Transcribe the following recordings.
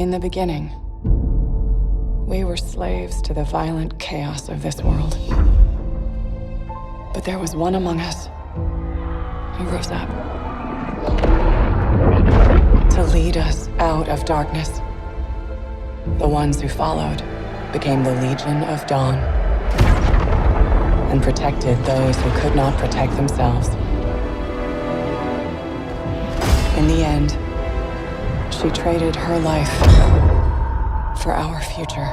In the beginning, we were slaves to the violent chaos of this world. But there was one among us who rose up to lead us out of darkness. The ones who followed became the Legion of Dawn and protected those who could not protect themselves. In the end, she traded her life for our future.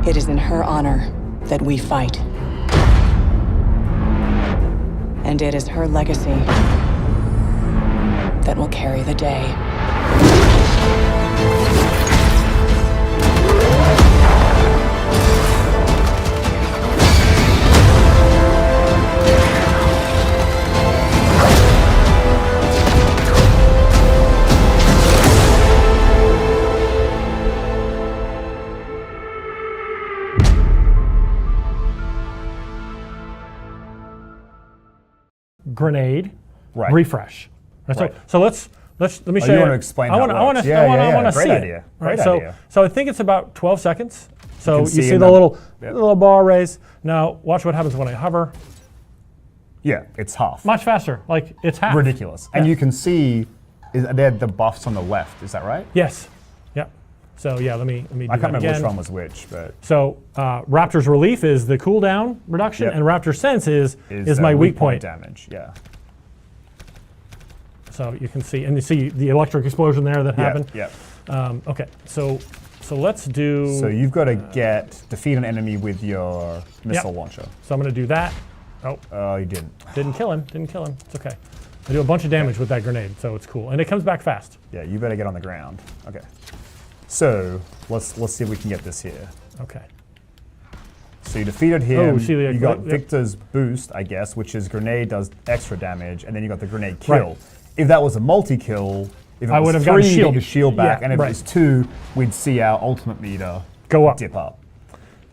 It is in her honor that we fight. And it is her legacy that will carry the day. Grenade, Right. refresh. Right. So let me show you. You want to explain how it works? I want to Great see idea. it. Great Right, idea. So I think it's about 12 seconds. So you see in the little Yep. little bar raise. Now watch what happens when I hover. Yeah, it's half. Much faster. Like it's half. Ridiculous. And you can see they're the buffs on the left. Is that right? Yes. Yep. So yeah, let me do I can't that remember again. which one was which, but So Raptor's relief is the cooldown reduction, Yep. and Raptor's sense is my weak point. damage. Yeah. So you can see, and you see the electric explosion there that happened. Yeah. Okay, so let's do. So you've got to defeat an enemy with your missile launcher. So I'm going to do that. Oh, Oh, you didn't. didn't kill him. It's okay. I do a bunch of damage with that grenade, so it's cool, and it comes back fast. Yeah, you better get on the ground. Okay. So let's see if we can get this here. Okay. So you defeated him. see the- you got yep. Victor's boost, I guess, which is grenade does extra damage, and then you got the grenade kill. Right. If that was a multi-kill, if it I was would have 3, gotten you get shield. your shield back, Yeah, and if right. it was 2, we'd see our ultimate meter Go up. dip up.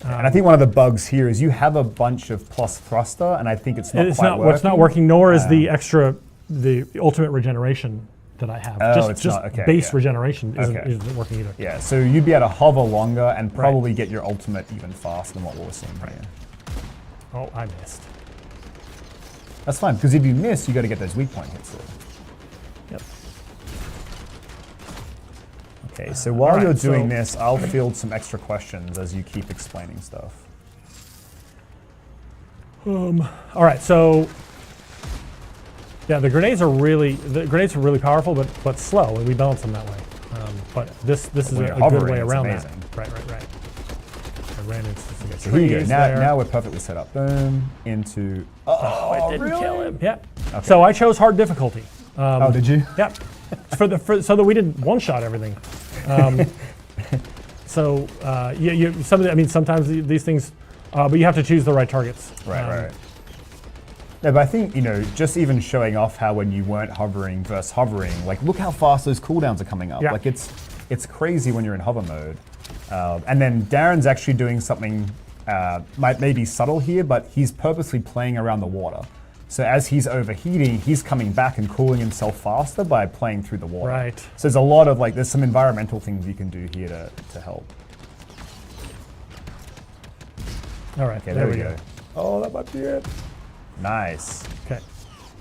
And I think one of the bugs here is you have a bunch of plus thruster, and I think it's not quite working. What's not working, nor is the ultimate regeneration that I have. Oh, just it's just not, okay, base yeah. regeneration isn't Okay. working either. Yeah, so you'd be able to hover longer and probably get your ultimate even faster than what we're seeing here. Oh, I missed. That's fine, because if you miss, you got to get those weak point hits through. Yep. Okay, so while right, you're doing so- this, I'll field some extra questions as you keep explaining stuff. All right, so yeah, the grenades are really powerful, but slow, and we balance them that way. But this is When a you're good hovering, way it's around amazing. that. Right. I ran into some So here you go. trees Now, there. now we're perfectly set up. Boom, into... Oh, it didn't really? kill him. Yep. Okay. So I chose hard difficulty. Oh, did you? Yep. So that we did one-shot everything. Sometimes these things, but you have to choose the right targets. Right. No, but I think, just even showing off how when you weren't hovering versus hovering, like look how fast those cooldowns are coming up. Yeah. Like it's crazy when you're in hover mode. And then Darren's actually doing something, may be subtle here, but he's purposely playing around the water. So as he's overheating, he's coming back and cooling himself faster by playing through the water. Right. So there's a lot of there's some environmental things you can do here to help. All right, Okay, there we go. Oh, that might be it. Nice. Okay.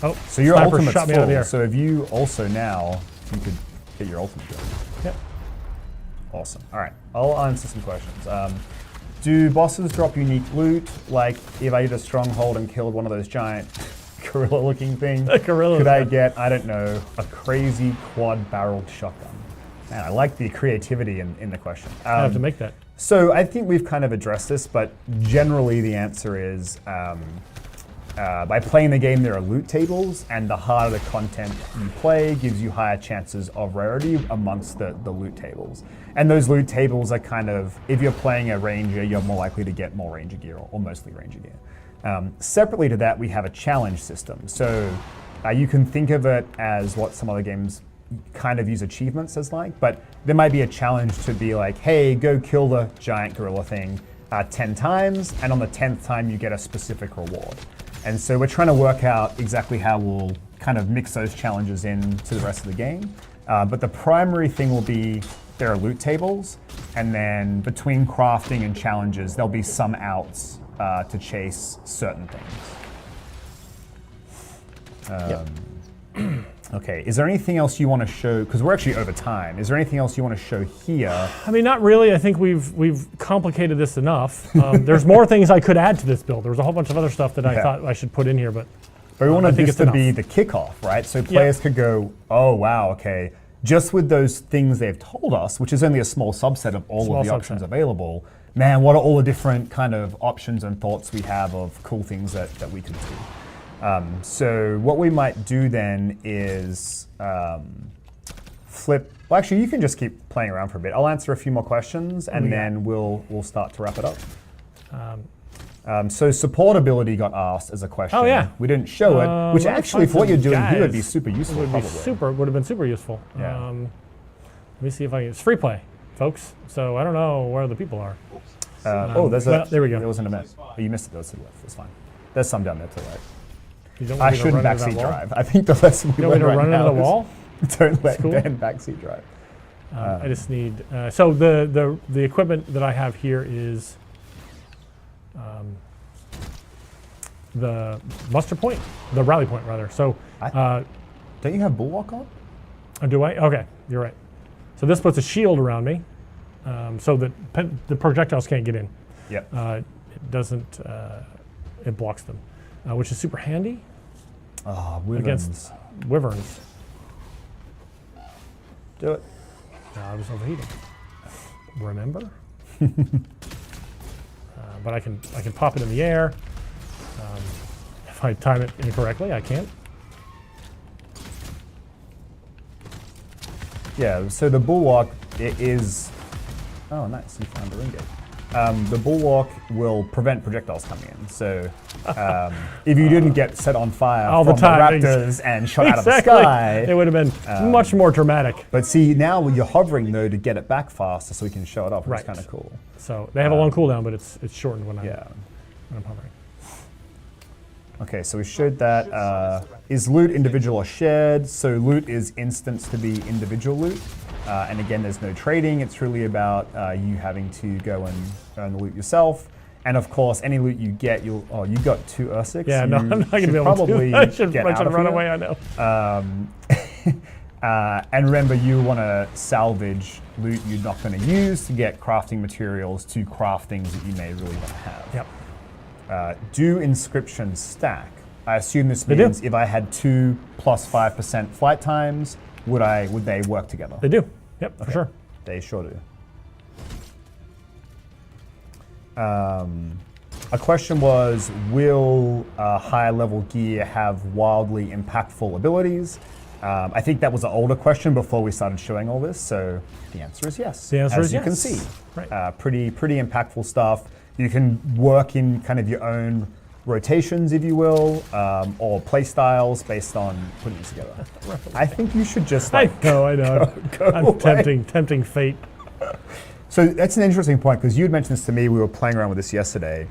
Oh, So your sniper ultimate's shot me out of the full, air. so if you also now, you could get your ultimate going. Yep. Awesome. All right, I'll answer some questions. Do bosses drop unique loot? Like if I did a stronghold and killed one of those giant gorilla-looking things, could I get, I don't know, a crazy quad-barreled shotgun? Man, I like the creativity in the question. I have to make that. So I think we've kind of addressed this, but generally the answer is by playing the game, there are loot tables, and the harder the content you play gives you higher chances of rarity amongst the loot tables. And those loot tables are kind of, if you're playing a ranger, you're more likely to get more ranger gear, or mostly ranger gear. Separately to that, we have a challenge system. So you can think of it as what some other games kind of use achievements as like, but there might be a challenge to be like, hey, go kill the giant gorilla thing 10 times, and on the 10th time you get a specific reward. And so we're trying to work out exactly how we'll kind of mix those challenges into the rest of the game. But the primary thing will be there are loot tables, and then between crafting and challenges, there'll be some outs to chase certain things. Okay, is there anything else you want to show? Because we're actually over time. Is there anything else you want to show here? I mean, not really. I think we've complicated this enough. There's more things I could add to this build. There was a whole bunch of other stuff that I thought I should put in here, but we wanted this to be the kickoff, right? So players could go, oh wow, okay, just with those things they've told us, which is only a small subset of all of the options available. Man, what are all the different kind of options and thoughts we have of cool things that we could do? So what we might do then is flip. Well, actually, you can just keep playing around for a bit. I'll answer a few more questions, and then we'll start to wrap it up. So supportability got asked as a question. Oh yeah, we didn't show it, which actually for what you're doing here would be super useful. Would have been super useful. Yeah. Let me see if I can. It's free play, folks. So I don't know where the people are. There we go. There was an event. Oh, you missed it. Those to the left. It's fine. There's some down there to the right. I shouldn't backseat drive. I think the lesson we learned right run now into the wall. Don't let Ben backseat drive. I just need. So the equipment that I have here is the muster point, the rally point rather. So don't you have bulwark on? Do I? Okay, you're right. So this puts a shield around me, so that the projectiles can't get in. Yep. It doesn't. It blocks them, which is super handy. Against wyverns. Do it. No, I was overheating. Remember? But I can pop it in the air. If I time it incorrectly, I can't. Yeah. So the bulwark is. Oh, nice! You found a ring gate. The bulwark will prevent projectiles coming in. So if you didn't get set on fire all from the time, the raptors and shot out of the sky, it would have been much more dramatic. But see, now you're hovering though to get it back faster, so we can show it off. Which is kind of cool. So they have a long cooldown, but it's shortened when I'm hovering. Okay, so we showed that. Is loot individual or shared? So loot is instanced to be individual loot. And again, there's no trading. It's really about you having to go and earn the loot yourself. And of course, any loot you get, you got 2 Ursics. Yeah, no, I'm not going to be able to do that. I should run away, I know. And remember, you want to salvage loot you're not going to use to get crafting materials to craft things that you may really want to have. Yep. Do inscriptions stack? I assume this means if I had 2 plus 5% flight times, would they work together? They do. Yep, for sure. They sure do. A question was, will higher level gear have wildly impactful abilities? I think that was an older question before we started showing all this, so the answer is yes. The answer is yes. As you can see, pretty impactful stuff. You can work in kind of your own rotations, if you will, or play styles based on putting it together. I think you should just I know. Go I'm away. tempting fate. So that's an interesting point, because you had mentioned this to me. We were playing around with this yesterday.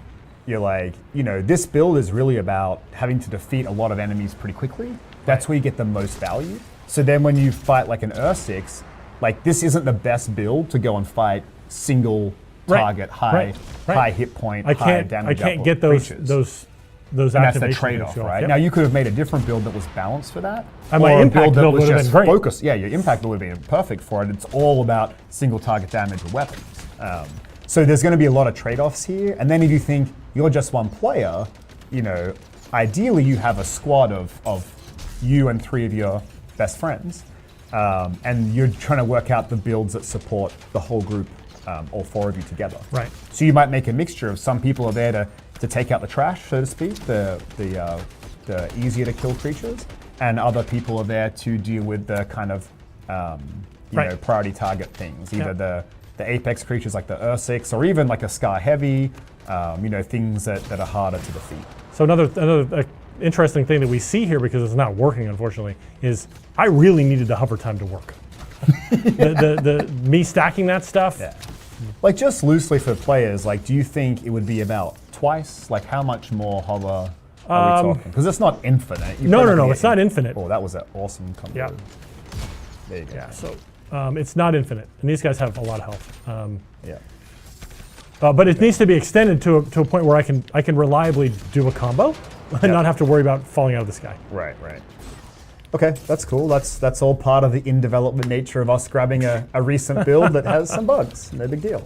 You're like, this build is really about having to defeat a lot of enemies pretty quickly. That's where you get the most value. So then when you fight like an Ursix, like this isn't the best build to go and fight single target, high hit point, high damage. I can't get those activations. And that's the trade-off, right? Yep. Now you could have made a different build that was balanced for that. And my impact build would have been great. Focused. Yeah, your impact build would have been perfect for it. It's all about single target damage with weapons. So there's going to be a lot of trade-offs here. And then if you think you're just one player, ideally you have a squad of you and 3 of your best friends, and you're trying to work out the builds that support the whole group, all 4 of you together. Right. So you might make a mixture of some people are there to take out the trash, so to speak, the easier to kill creatures, and other people are there to deal with the kind of priority target things, either the apex creatures like the Ursix, or even like a Scar Heavy, things that are harder to defeat. So another interesting thing that we see here, because it's not working unfortunately, is I really needed the hover time to work. Me stacking that stuff. Yeah. Like just loosely for players, like do you think it would be about twice? Like how much more hover are we talking? Because it's not infinite. No, it's not infinite. Oh, that was an awesome combo. Yeah. There you go. Yeah, so it's not infinite, and these guys have a lot of health. Yeah. But it needs to be extended to a point where I can reliably do a combo and not have to worry about falling out of the sky. Right. Okay, that's cool. That's all part of the in-development nature of us grabbing a recent build that has some bugs. No big deal.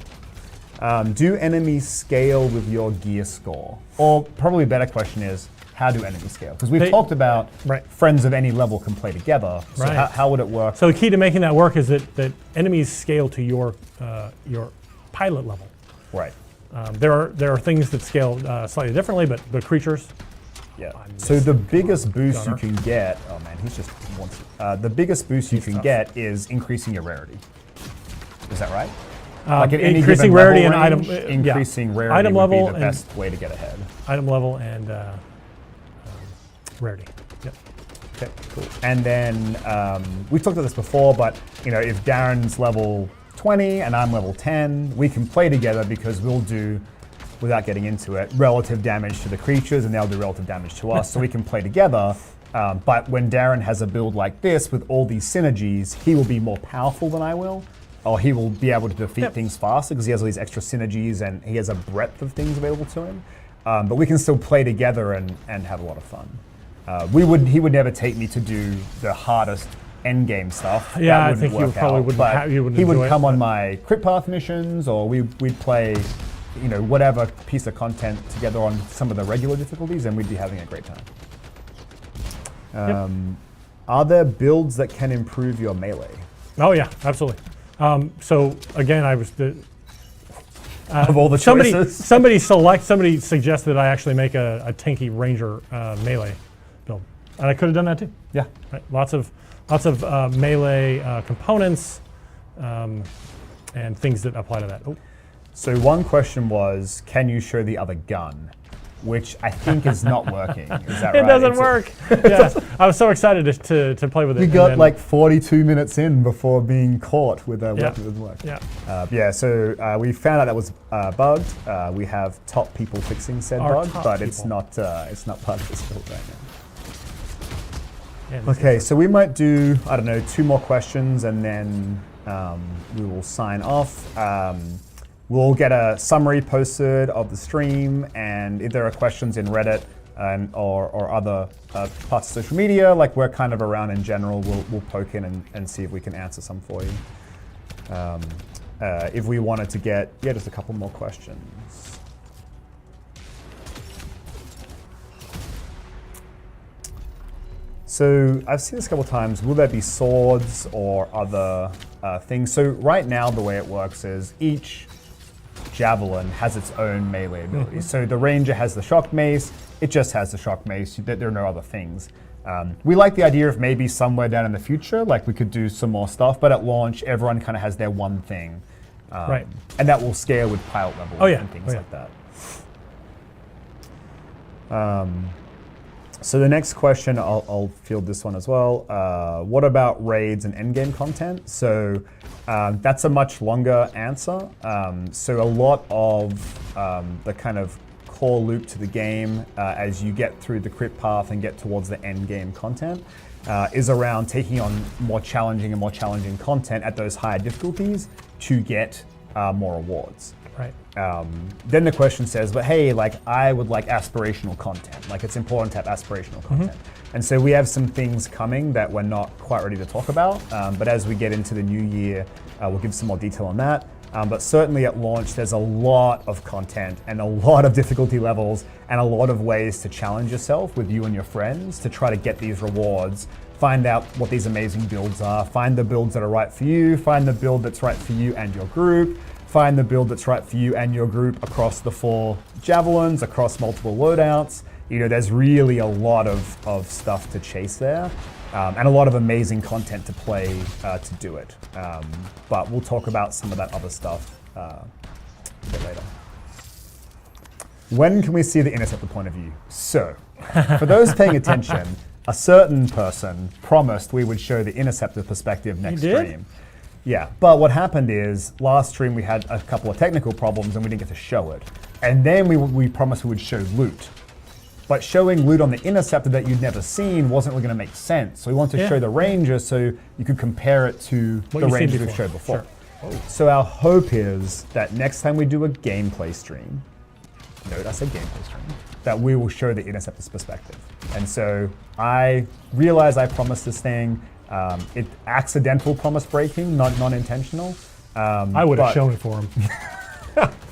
Do enemies scale with your gear score? Or probably a better question is, how do enemies scale? Because we've talked about friends of any level can play together. So how would it work? So the key to making that work is that enemies scale to your pilot level. Right. There are things that scale slightly differently, but the creatures. Yeah. So the biggest boost you can get, oh man, he's just wants the biggest boost you can get is increasing your rarity. Is that right? Like at any increasing given rarity level and range, item increasing rarity item would level be the best way to get ahead. Item level and rarity. Yep. Okay, cool. And then we've talked about this before, but if Darren's level 20 and I'm level 10, we can play together because we'll do, without getting into it, relative damage to the creatures and they'll do relative damage to us, so we can play together. But when Darren has a build like this with all these synergies, he will be more powerful than I will, or he will be able to defeat things faster because he has all these extra synergies and he has a breadth of things available to him. But we can still play together and have a lot of fun. He would never take me to do the hardest end game stuff. Yeah, I think you probably wouldn't. He would come on my crit path missions, or we'd play, whatever piece of content together on some of the regular difficulties, and we'd be having a great time. Are there builds that can improve your melee? Oh yeah, absolutely. So again, I was of all the choices. Somebody suggested that I actually make a tanky ranger melee build, and I could have done that too. Yeah, right? Lots of melee components and things that apply to that. Oh. So one question was, can you show the other gun? Which I think is not working. Is that right? It doesn't work. Yeah. I was so excited to play with it. We got like 42 minutes in before being caught with a weapon that doesn't work. Yeah. So we found out that was bugged. We have top people fixing said bug, but it's not part of this build right now. Okay, so we might do, 2 more questions and then we will sign off. We'll get a summary posted of the stream, and if there are questions in Reddit or other parts of social media, like we're kind of around in general, we'll poke in and see if we can answer some for you. If we wanted to get, just a couple more questions. So I've seen this a couple times. Will there be swords or other things? So right now the way it works is each javelin has its own melee ability. So the ranger has the shock mace, it just has the shock mace, there are no other things. We like the idea of maybe somewhere down in the future, like we could do some more stuff, but at launch everyone kind of has their one thing. Right. And that will scale with pilot level and things like that. So the next question, I'll field this one as well. What about raids and endgame content? So that's a much longer answer. So a lot of the kind of core loop to the game as you get through the crit path and get towards the endgame content is around taking on more challenging and more challenging content at those higher difficulties to get more rewards. Right. Then the question says, but hey, like I would like aspirational content. Like it's important to have aspirational content. And so we have some things coming that we're not quite ready to talk about. But as we get into the new year, we'll give some more detail on that. But certainly at launch, there's a lot of content and a lot of difficulty levels and a lot of ways to challenge yourself with you and your friends to try to get these rewards, find out what these amazing builds are, find the builds that are right for you, find the build that's right for you and your group, find the build that's right for you and your group across the 4 javelins, across multiple loadouts. There's really a lot of stuff to chase there, and a lot of amazing content to play to do it. But we'll talk about some of that other stuff a bit later. When can we see the Interceptor point of view? So, for those paying attention, a certain person promised we would show the Interceptor perspective next stream. Yeah, but what happened is last stream we had a couple of technical problems and we didn't get to show it. And then we promised we would show loot. But showing loot on the Interceptor that you'd never seen wasn't really going to make sense. So we wanted to show the Ranger so you could compare it to the Ranger we've showed before. Sure. So our hope is that next time we do a gameplay stream, note I said gameplay stream, that we will show the Interceptor's perspective. And so I realize I promised this thing. It accidental promise breaking, not non-intentional. I would have shown it for him.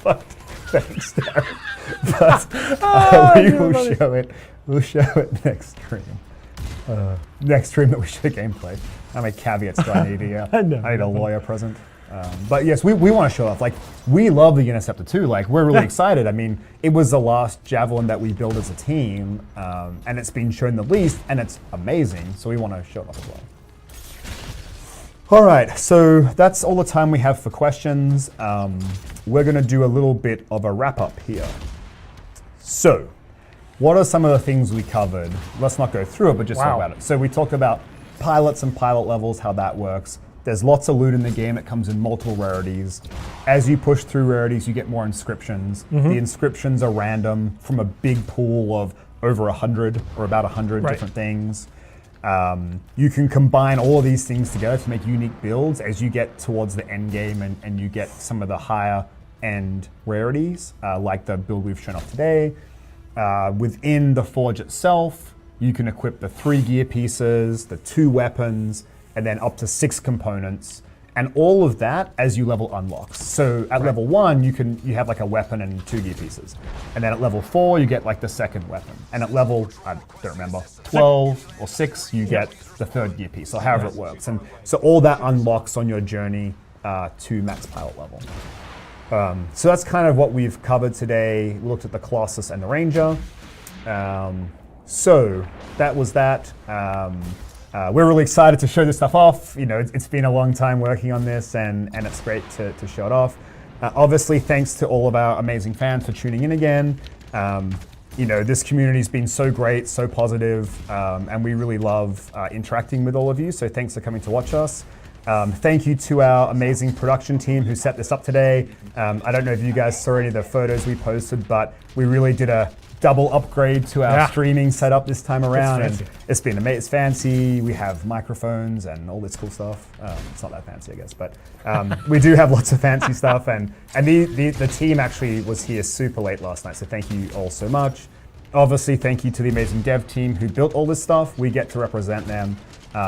But thanks, Darren. But we will show it. We'll show it next stream. Next stream that we show gameplay. How many caveats do I need here? I need a lawyer present. But yes, we want to show off. Like, we love the Interceptor too. Like, we're really excited. I mean, it was the last javelin that we built as a team, and it's been shown the least, and it's amazing. So we want to show it off as well. All right, so that's all the time we have for questions. We're going to do a little bit of a wrap up here. So, what are some of the things we covered? Let's not go through it, but just talk about it. So we talked about pilots and pilot levels, how that works. There's lots of loot in the game. It comes in multiple rarities. As you push through rarities, you get more inscriptions. The inscriptions are random from a big pool of over 100 or about 100 different things. You can combine all of these things together to make unique builds as you get towards the end game and you get some of the higher end rarities, like the build we've shown off today. Within the forge itself, you can equip the 3 gear pieces, the 2 weapons, and then up to 6 components. And all of that as you level unlocks. So at level 1, you have like a weapon and 2 gear pieces. And then at level 4, you get like the second weapon. And at level, I don't remember, 12 or 6, you get the 3rd gear piece, or however it works. And so all that unlocks on your journey to max pilot level. So that's kind of what we've covered today. We looked at the Colossus and the Ranger. So that was that. We're really excited to show this stuff off. You know, it's been a long time working on this, and it's great to show it off. Obviously, thanks to all of our amazing fans for tuning in again. You know, this community's been so great, so positive, and we really love interacting with all of you. So thanks for coming to watch us. Thank you to our amazing production team who set this up today. I don't know if you guys saw any of the photos we posted, but we really did a double upgrade to our streaming setup this time around. And it's been amazing. It's fancy. We have microphones and all this cool stuff. It's not that fancy, I guess, but we do have lots of fancy stuff. And the team actually was here super late last night, so thank you all so much. Obviously, thank you to the amazing dev team who built all this stuff. We get to represent them,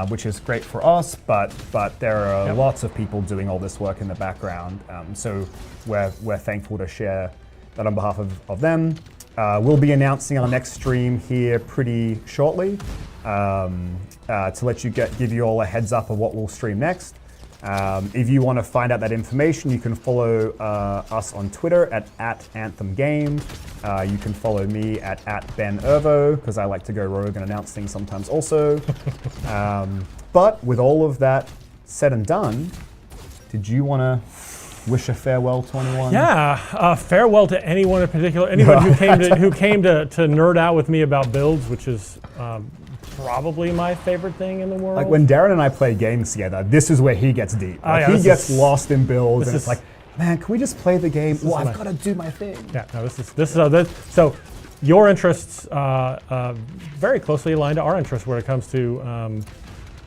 which is great for us, but there are lots of people doing all this work in the background. So we're thankful to share that on behalf of them. We'll be announcing our next stream here pretty shortly to let you give you all a heads up of what we'll stream next. If you want to find out that information, you can follow us on Twitter at Anthem Game. You can follow me at Ben Ervo, because I like to go rogue and announce things sometimes also. But with all of that said and done, did you want to wish a farewell to anyone? Yeah, farewell to anyone in particular. Anyone who came to nerd out with me about builds, which is probably my favorite thing in the world. Like when Darren and I play games together, this is where he gets deep. Like he gets lost in builds, and it's like, man, can we just play the game? Well, I've got to do my thing. Yeah, no, so your interests very closely aligned to our interests when it comes to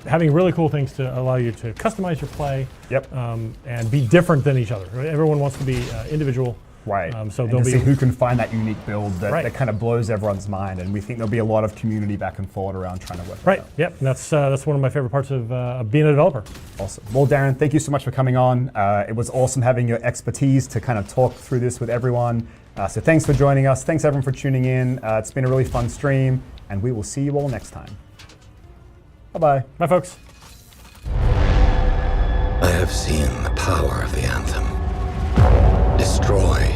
having really cool things to allow you to customize your play. Yep. And be different than each other. Everyone wants to be individual. Right. So and there'll to be see who can find that unique build that kind of blows everyone's mind, and we think there'll be a lot of community back and forth around trying to work that out. Yep. And that's one of my favorite parts of being a developer. Awesome. Well, Darren, thank you so much for coming on. It was awesome having your expertise to kind of talk through this with everyone. So thanks for joining us. Thanks everyone for tuning in. It's been a really fun stream, and we will see you all next time. Bye-bye. Bye, folks. I have seen the power of the Anthem destroy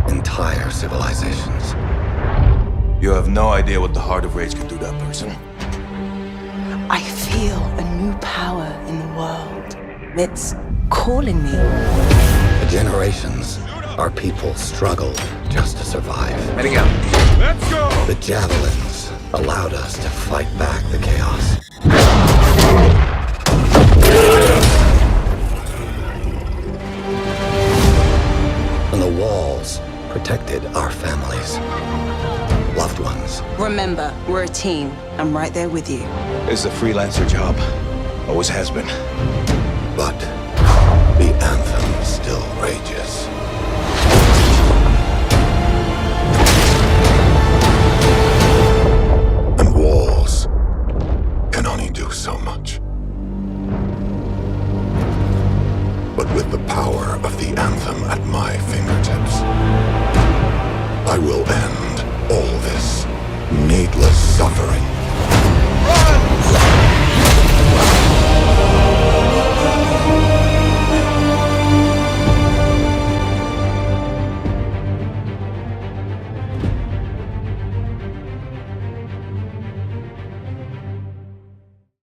entire civilizations. You have no idea what the Heart of Rage can do to a person. I feel a new power in the world. It's calling me. For generations, our people struggled just to survive. Heading out. Let's go! The javelins allowed us to fight back the chaos. And the walls protected our families, loved ones. We're a team. I'm right there with you. It's a freelancer job. Always has been. But the Anthem still rages.